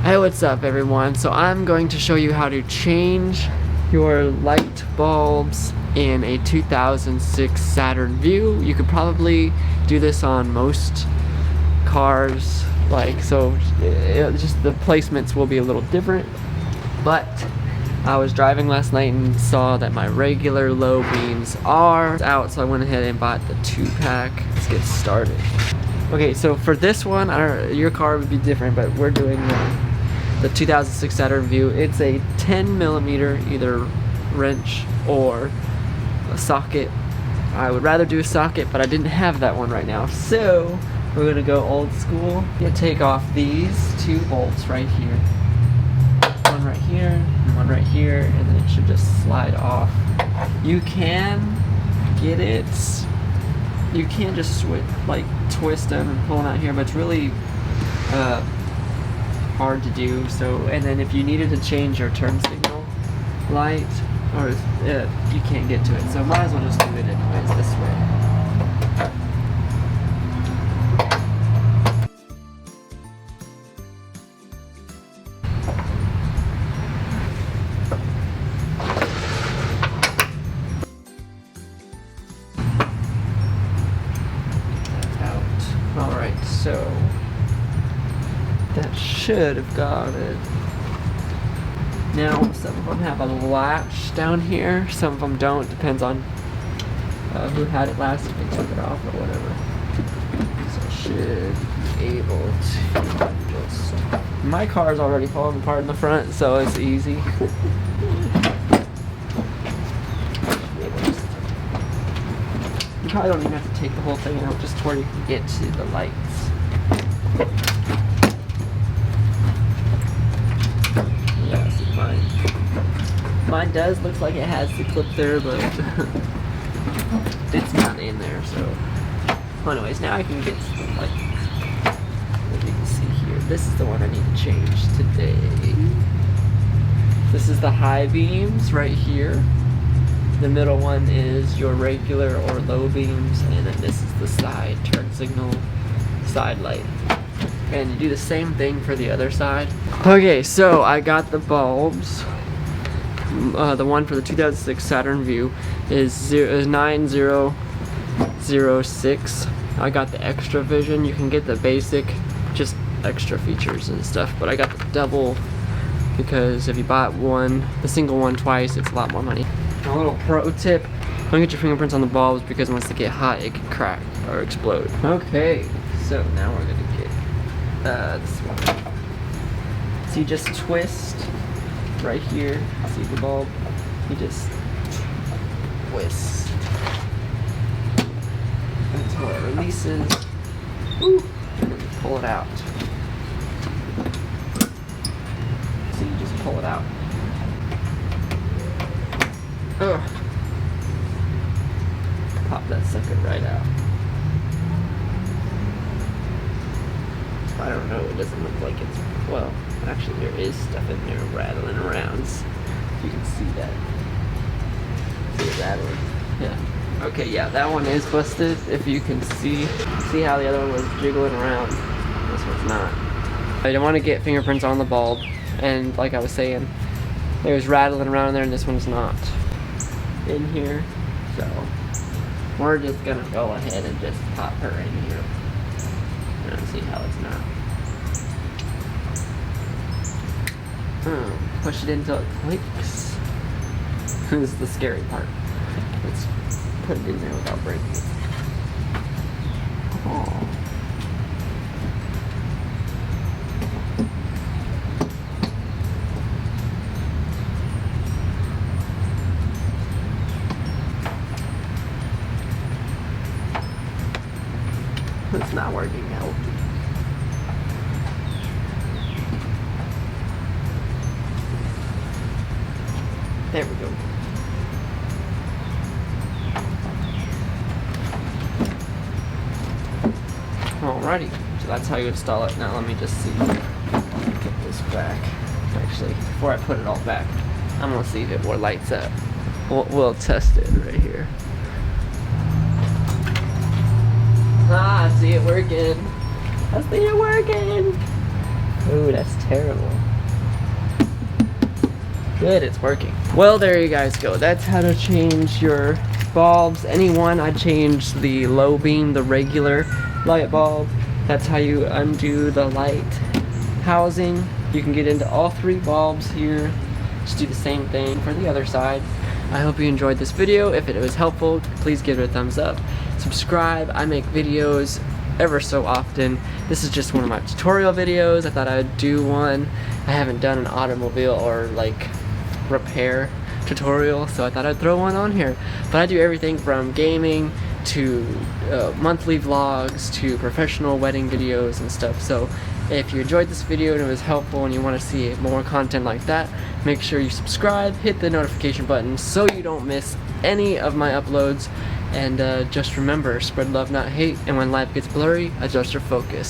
Hey, what's up everyone? So I'm going to show you how to change your light bulbs in a 2006 Saturn Vue. You could probably do this on most cars, just the placements will be a little different. But I was driving last night and saw that my regular low beams are out, so I went ahead and bought the 2-pack. Let's get started. Okay, so for this one, your car would be different, but we're doing the 2006 Saturn Vue. It's a 10mm either wrench or a socket. I would rather do a socket, but I didn't have that one right now, so we're gonna go old school. You take off these 2 bolts right here, one right here and one right here, and then it should just slide off. You can get it, you can just twist them and pull them out here, but it's really hard to do. So, and then if you needed to change your turn signal light, or you can't get to it, so might as well just do it anyways this way. Out. All right, so that should have got it. Now, some of them have a latch down here, some of them don't. Depends on who had it last, if they took it off or whatever. So I should be able to just... My car's already falling apart in the front, so it's easy. You probably don't even have to take the whole thing out, just where you can get to the lights. Mine does look like it has the clip there, but it's not in there, so. Well, anyways, now I can get to the lights. As you can see here, this is the one I need to change today. This is the high beams right here. The middle one is your regular or low beams, and then this is the side turn signal side light. And you do the same thing for the other side. Okay, so I got the bulbs. The one for the 2006 Saturn Vue is 9006. I got the extra vision. You can get the basic, just extra features and stuff, but I got the double because if you bought the single one twice, it's a lot more money. A little pro tip: don't get your fingerprints on the bulbs because once they get hot, it can crack or explode. Okay, so now we're gonna get this one. So you just twist right here. See the bulb? You just twist until it releases. Woo! And then you pull it out. So you just pull it out. Ugh. Pop that sucker right out. I don't know, it doesn't look like it's, well, actually there is stuff in there rattling around. You can see that. See it rattling? Yeah. Okay, yeah, that one is busted. If you can see how the other one was jiggling around. This one's not. I don't want to get fingerprints on the bulb, and like I was saying, it was rattling around there and this one's not in here. So we're just gonna go ahead and just pop her in here. And see how it's not. Push it until it clicks. This is the scary part. Let's put it in there without breaking it. Oh. It's not working out. There we go. Alrighty, so that's how you install it. Now let me just see. Put this back. Actually, before I put it all back, I'm gonna see if it lights up. We'll test it right here. Ah, I see it working. I see it working. Ooh, that's terrible. Good, it's working. Well, there you guys go. That's how to change your bulbs. Anyone, I changed the low beam, the regular light bulb. That's how you undo the light housing. You can get into all 3 bulbs here. Just do the same thing for the other side. I hope you enjoyed this video. If it was helpful, please give it a thumbs up. Subscribe. I make videos ever so often. This is just one of my tutorial videos. I thought I'd do one. I haven't done an automobile or like repair tutorial, so I thought I'd throw one on here. But I do everything from gaming to monthly vlogs to professional wedding videos and stuff. So if you enjoyed this video and it was helpful and you want to see more content like that, make sure you subscribe, hit the notification button so you don't miss any of my uploads. And just remember, spread love, not hate, and when life gets blurry, adjust your focus.